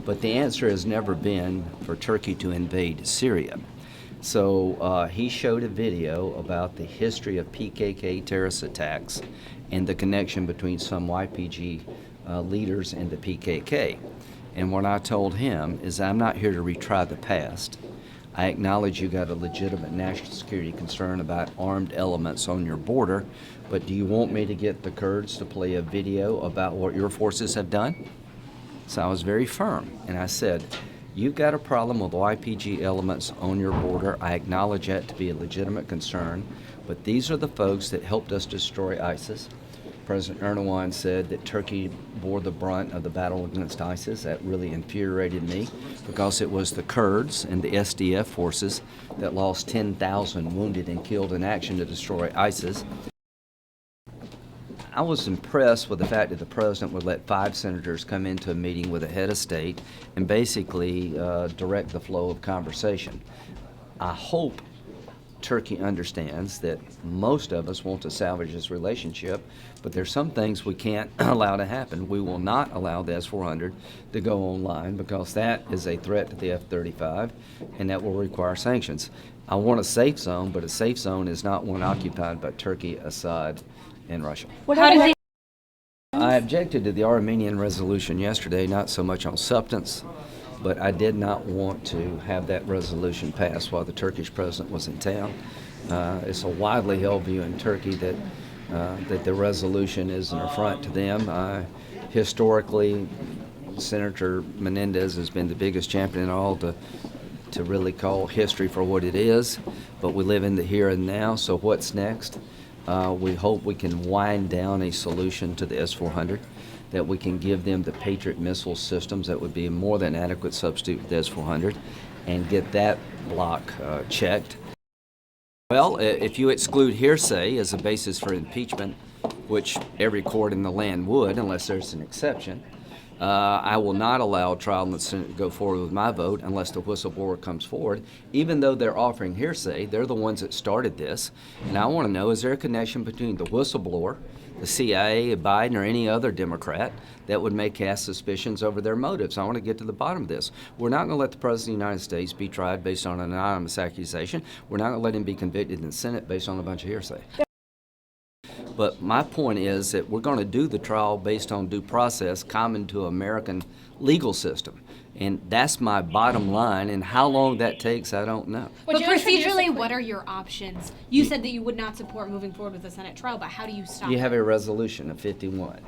But the answer has never been for Turkey to invade Syria. So he showed a video about the history of PKK terrorist attacks and the connection between some YPG leaders and the PKK. And what I told him is, I'm not here to retry the past. I acknowledge you got a legitimate national security concern about armed elements on your border, but do you want me to get the Kurds to play a video about what your forces have done? So I was very firm, and I said, you've got a problem with YPG elements on your border. I acknowledge that to be a legitimate concern, but these are the folks that helped us destroy ISIS. President Erdogan said that Turkey bore the brunt of the battle against ISIS. That really infuriated me because it was the Kurds and the SDF forces that lost 10,000 wounded and killed in action to destroy ISIS. I was impressed with the fact that the president would let 5 senators come into a meeting with a head of state and basically direct the flow of conversation. I hope Turkey understands that most of us want to salvage this relationship, but there's some things we can't allow to happen. We will not allow the S-400 to go online because that is a threat to the F-35, and that will require sanctions. I want a safe zone, but a safe zone is not one occupied by Turkey, Assad, and Russia. I objected to the Armenian resolution yesterday, not so much on substance, but I did not want to have that resolution passed while the Turkish president was in town. It's a widely held view in Turkey that the resolution is an affront to them. Historically, Senator Menendez has been the biggest champion in all to really call history for what it is, but we live in the here and now, so what's next? We hope we can wind down a solution to the S-400, that we can give them the Patriot missile systems that would be a more than adequate substitute for the S-400, and get that block checked. Well, if you exclude hearsay as a basis for impeachment, which every court in the land would, unless there's an exception, I will not allow trial in the Senate to go forward with my vote unless the whistleblower comes forward. Even though they're offering hearsay, they're the ones that started this. And I want to know, is there a connection between the whistleblower, the CIA, Biden, or any other Democrat that would make cast suspicions over their motives? I want to get to the bottom of this. We're not going to let the President of the United States be tried based on an anonymous accusation. We're not going to let him be convicted in the Senate based on a bunch of hearsay. But my point is that we're going to do the trial based on due process common to American legal system. And that's my bottom line, and how long that takes, I don't know. But procedurally, what are your options? You said that you would not support moving forward with the Senate trial, but how do you stop You have it? a resolution of 51.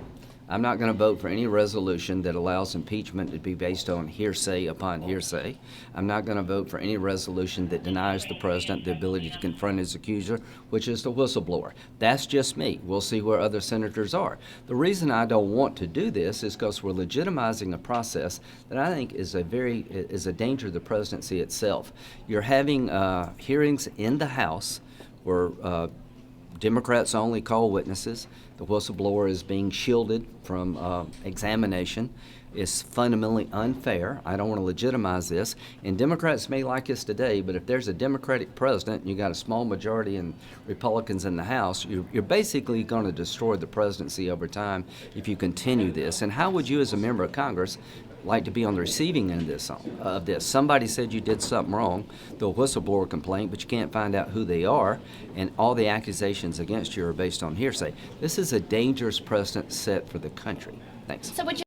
I'm not going to vote for any resolution that allows impeachment to be based on hearsay upon hearsay. I'm not going to vote for any resolution that denies the president the ability to confront his accuser, which is the whistleblower. That's just me. We'll see where other senators are. The reason I don't want to do this is because we're legitimizing a process that I think is a danger to the presidency itself. You're having hearings in the House where Democrats only call witnesses. The whistleblower is being shielded from examination. It's fundamentally unfair. I don't want to legitimize this. And Democrats may like this today, but if there's a Democratic president and you got a small majority and Republicans in the House, you're basically going to destroy the presidency over time if you continue this. And how would you, as a member of Congress, like to be on the receiving end of this? Somebody said you did something wrong, the whistleblower complaint, but you can't find out who they are, and all the accusations against you are based on hearsay. This is a dangerous precedent set for the country. Thanks. So would you